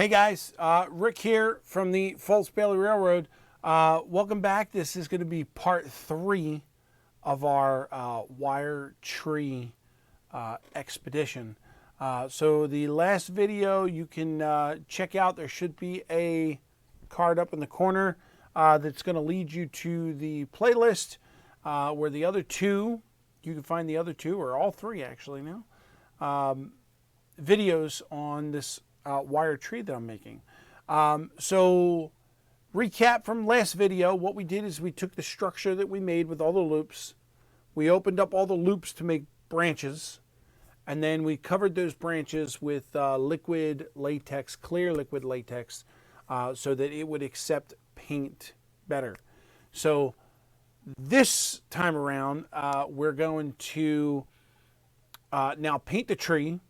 Hey guys, Rick here from the Fults Bailey Railroad. Welcome back. This is going to be part 3 of our wire tree expedition. So the last video you can check out. There should be a card up in the corner that's going to lead you to the playlist where the other two, you can find the other two, or all three actually now, videos on this wire tree that I'm making. So recap from last video, what we did is we took the structure that we made with all the loops, we opened up all the loops to make branches, and then we covered those branches with liquid latex, clear liquid latex, so that it would accept paint better. So this time around, we're going to now paint the tree,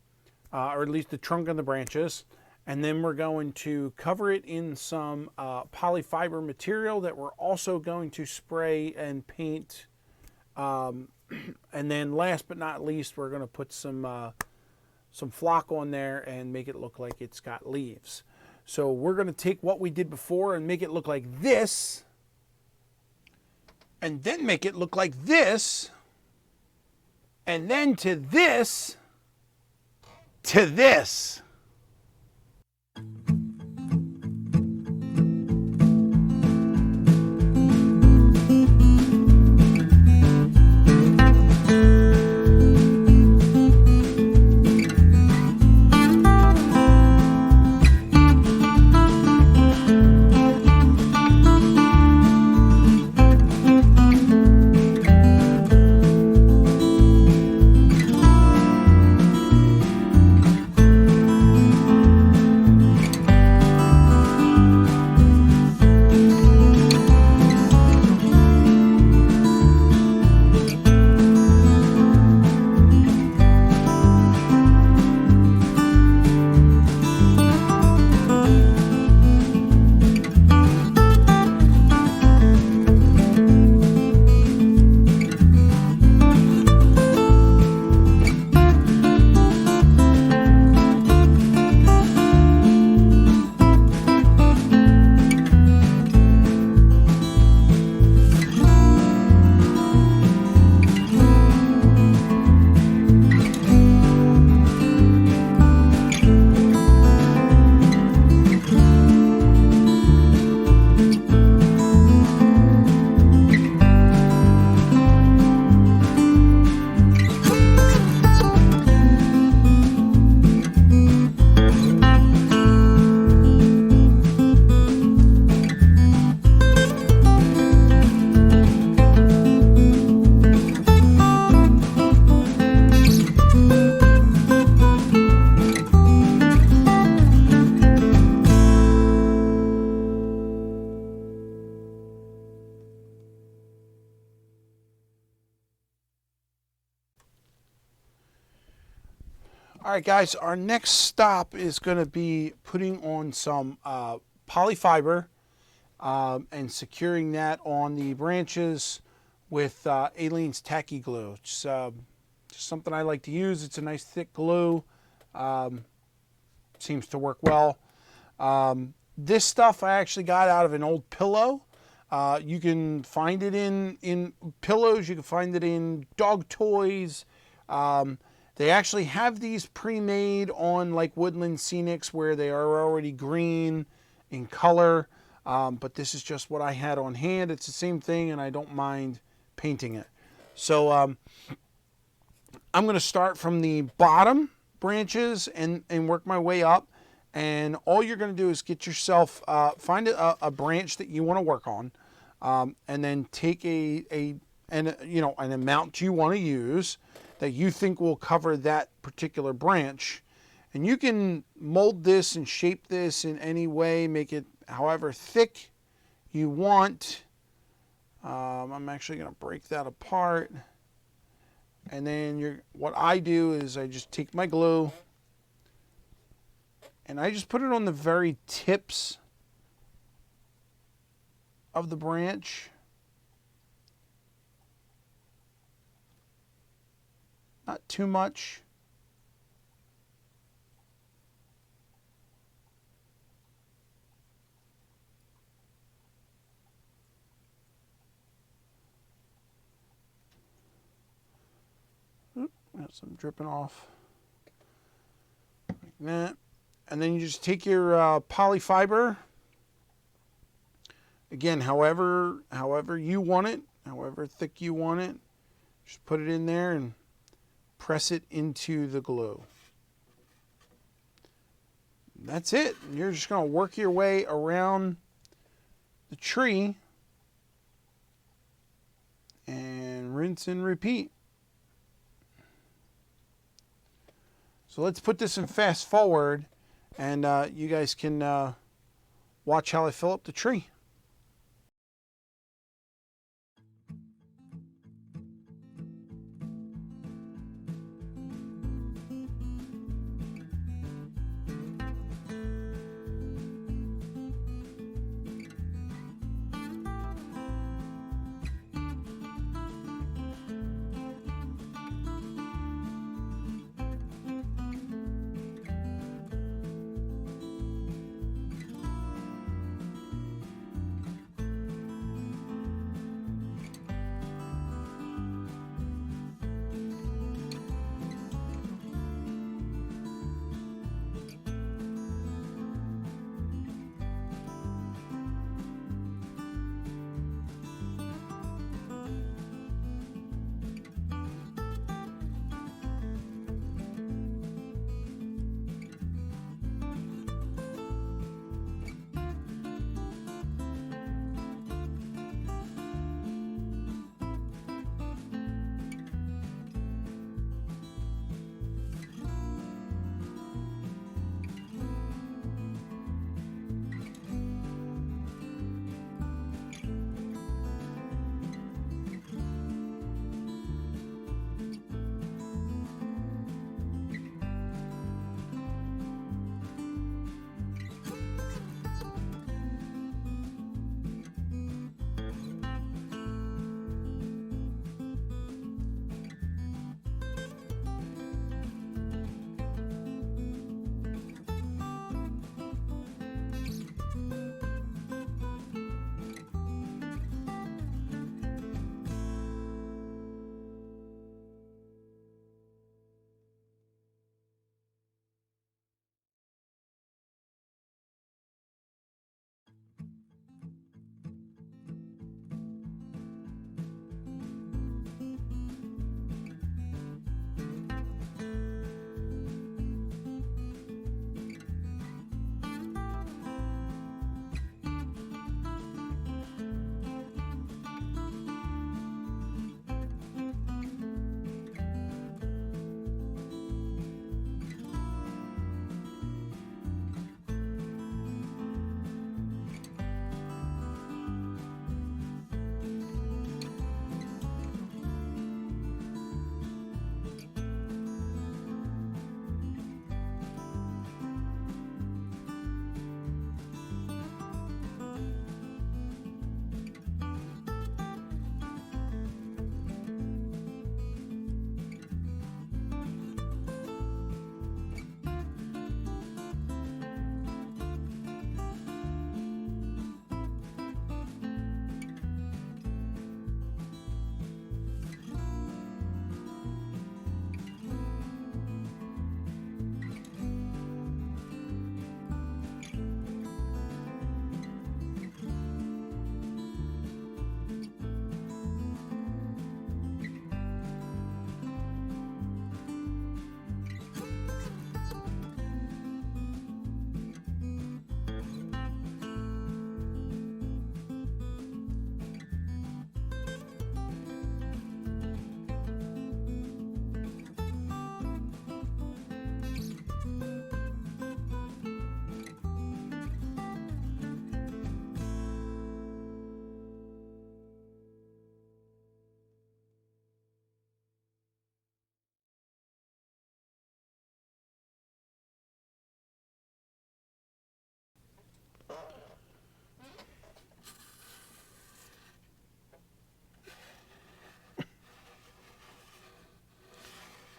or at least the trunk and the branches, and then we're going to cover it in some polyfiber material that we're also going to spray and paint. And then last but not least, we're going to put some flock on there and make it look like it's got leaves. So we're going to take what we did before and make it look like this, and then make it look like this, and then to this, to this. All right, guys, our next stop is going to be putting on some polyfiber and securing that on the branches with Aleene's Tacky Glue. It's just something I like to use. It's a nice thick glue. Seems to work well. This stuff I actually got out of an old pillow. You can find it in pillows. You can find it in dog toys. They actually have these pre-made on like Woodland Scenics where they are already green in color, but this is just what I had on hand. It's the same thing, and I don't mind painting it. So I'm going to start from the bottom branches and work my way up. And all you're going to do is get yourself, find a branch that you want to work on, and then take an amount you want to use that you think will cover that particular branch. And you can mold this and shape this in any way, make it however thick you want. I'm actually going to break that apart. And then what I do is I just take my glue and I just put it on the very tips of the branch. Not too much. got some dripping off like that. And then you just take your polyfiber. Again, however you want it, however thick you want it, just put it in there and press it into the glue. That's it. You're just going to work your way around the tree and rinse and repeat. So let's put this in fast forward, and you guys can watch how I fill up the tree.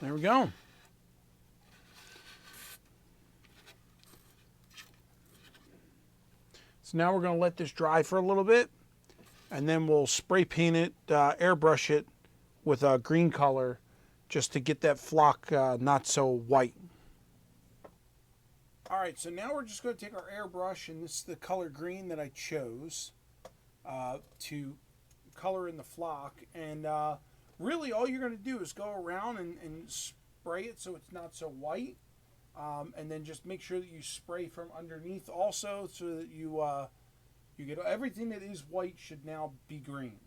There we go. So now we're going to let this dry for a little bit, and then we'll spray paint it, airbrush it with a green color just to get that flock not so white. All right, so now we're just going to take our airbrush, and this is the color green that I chose to color in the flock. And really all you're going to do is go around and spray it so it's not so white. And then just make sure that you spray from underneath also, so that you get everything that is white should now be green.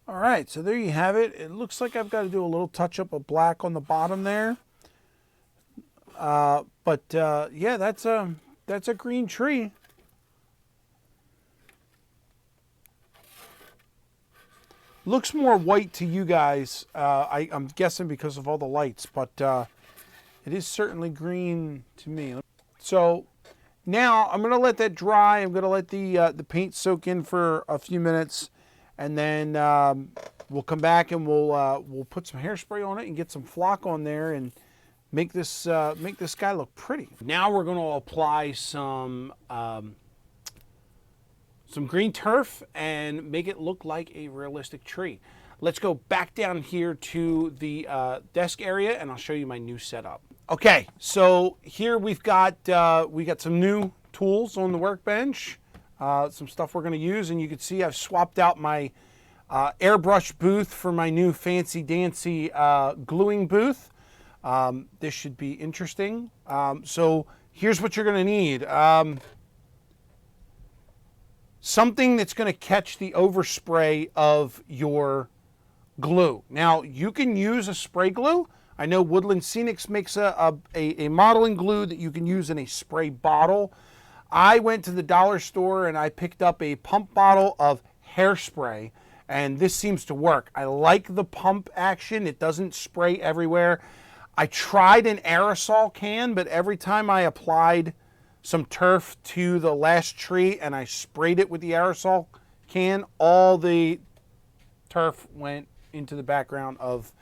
All right, so there you have it. It looks like I've got to do a little touch up of black on the bottom there. Yeah, that's a green tree. Looks more white to you guys, I'm guessing because of all the lights, but it is certainly green to me. So now I'm going to let that dry. I'm going to let the paint soak in for a few minutes. And then we'll come back and we'll put some hairspray on it and get some flock on there and make this guy look pretty. Now we're going to apply some green turf and make it look like a realistic tree. Let's go back down here to the desk area and I'll show you my new setup. Okay, so here we've got some new tools on the workbench. Some stuff we're going to use, and you can see I've swapped out my airbrush booth for my new fancy dancy gluing booth. This should be interesting. So here's what you're going to need. Something that's going to catch the overspray of your glue. Now, you can use a spray glue. I know Woodland Scenics makes a modeling glue that you can use in a spray bottle. I went to the dollar store and I picked up a pump bottle of hairspray, and this seems to work. I like the pump action. It doesn't spray everywhere. I tried an aerosol can, but every time I applied some turf to the last tree and I sprayed it with the aerosol can, all the turf went into the background of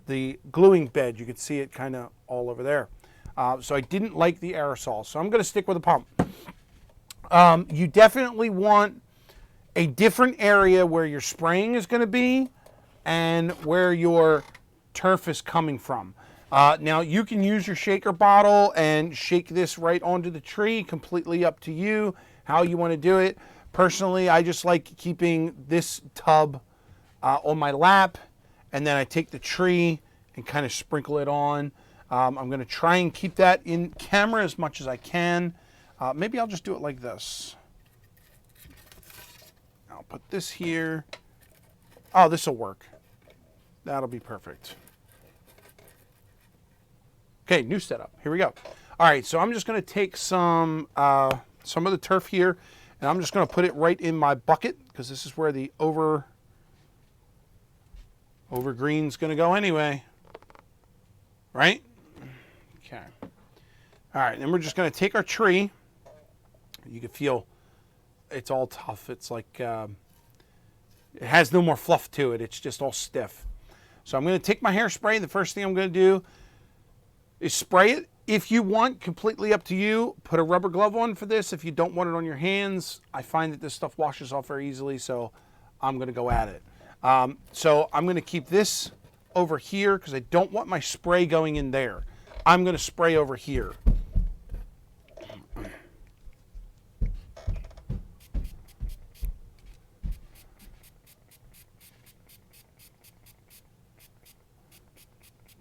the gluing bed. You can see it kind of all over there. So I didn't like the aerosol, so I'm going to stick with a pump. You definitely want a different area where your spraying is going to be and where your turf is coming from. Now you can use your shaker bottle and shake this right onto the tree, completely up to you how you want to do it. Personally, I just like keeping this tub on my lap, and then I take the tree and kind of sprinkle it on. I'm going to try and keep that in camera as much as I can. Maybe I'll just do it like this. I'll put this here. Oh, this will work. That'll be perfect. Okay, new setup. Here we go. All right, so I'm just going to take some of the turf here, and I'm just going to put it right in my bucket because this is where the over green's going to go anyway. Right? Okay. All right, then we're just going to take our tree. You can feel it's all tough. It's like It has no more fluff to it. It's just all stiff. So I'm going to take my hairspray. The first thing I'm going to do is spray it. If you want, completely up to you, put a rubber glove on for this. If you don't want it on your hands, I find that this stuff washes off very easily, so I'm going to go at it. So I'm going to keep this over here because I don't want my spray going in there. I'm going to spray over here.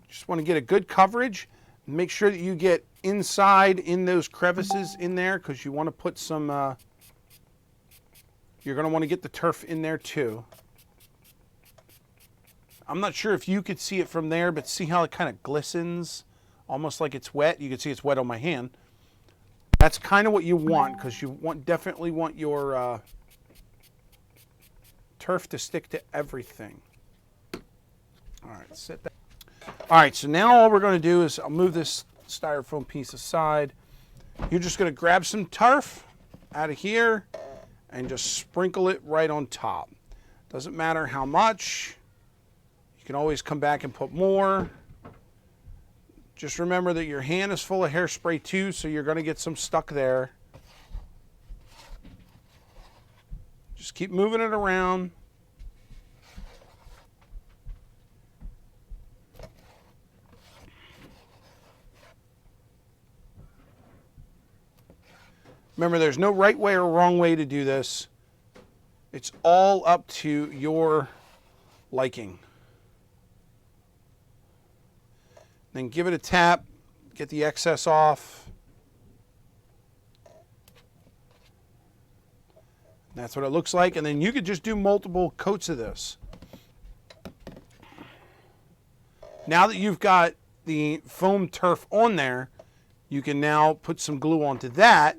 Just want to get a good coverage. Make sure that you get inside in those crevices in there because you want to put some, you're going to want to get the turf in there too. I'm not sure if you could see it from there, but see how it kind of glistens, almost like it's wet. You can see it's wet on my hand. That's kind of what you want because you definitely want your turf to stick to everything. All right, set that. All right, so now all we're going to do is I'll move this styrofoam piece aside. You're just going to grab some turf out of here and just sprinkle it right on top. Doesn't matter how much. You can always come back and put more. Just remember that your hand is full of hairspray too, so you're going to get some stuck there. Just keep moving it around. Remember, there's no right way or wrong way to do this. It's all up to your liking. Then give it a tap, get the excess off. That's what it looks like. And then you could just do multiple coats of this. Now that you've got the foam turf on there, you can now put some glue onto that.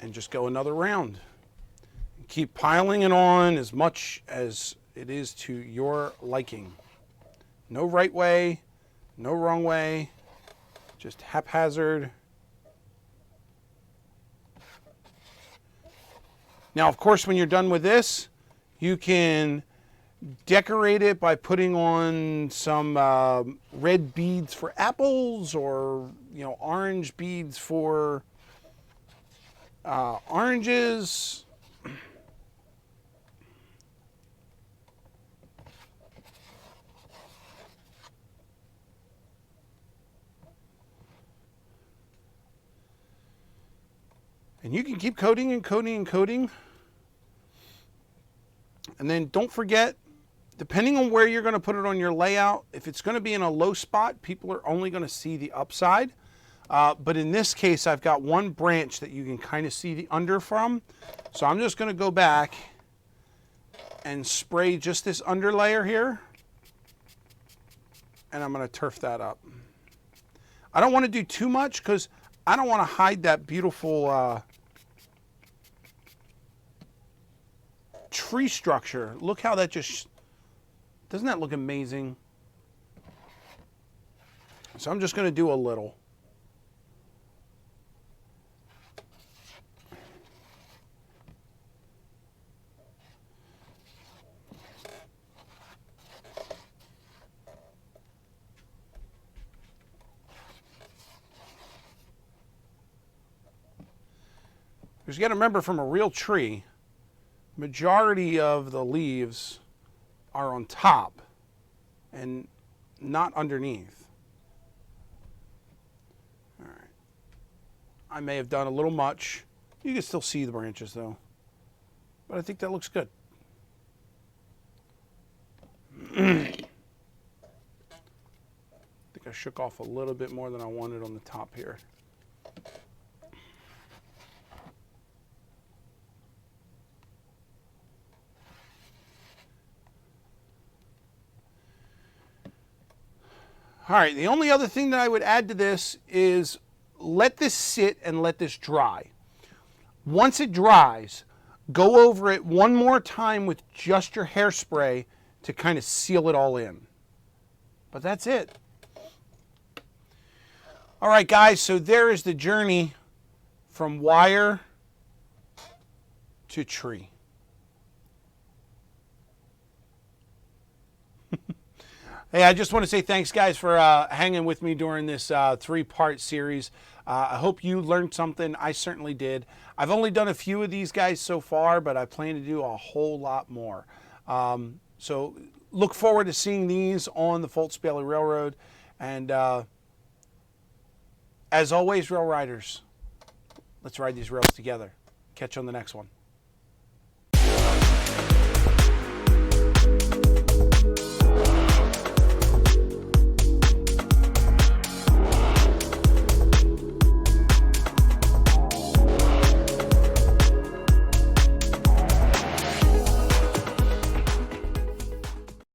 And just go another round. Keep piling it on as much as it is to your liking. No right way, no wrong way, just haphazard. Now, of course, when you're done with this, you can decorate it by putting on some red beads for apples, or orange beads for oranges. And you can keep coating and coating and coating. And then don't forget, depending on where you're going to put it on your layout, if it's going to be in a low spot, people are only going to see the upside. But in this case, I've got one branch that you can kind of see the under from. So I'm just going to go back and spray just this under layer here. And I'm going to turf that up. I don't want to do too much because I don't want to hide that beautiful tree structure. Look how that just, doesn't that look amazing? So I'm just going to do a little. Because you got to remember, from a real tree, majority of the leaves are on top and not underneath. All right. I may have done a little much. You can still see the branches though. But I think that looks good. I think I shook off a little bit more than I wanted on the top here. All right, the only other thing that I would add to this is let this sit and let this dry. Once it dries, go over it one more time with just your hairspray to kind of seal it all in. But that's it. All right, guys, so there is the journey from wire to tree. Hey, I just want to say thanks, guys, for hanging with me during this three-part series. I hope you learned something. I certainly did. I've only done a few of these guys so far, but I plan to do a whole lot more. So look forward to seeing these on the Fults Bailey Railroad. And as always, rail riders, let's ride these rails together. Catch you on the next one.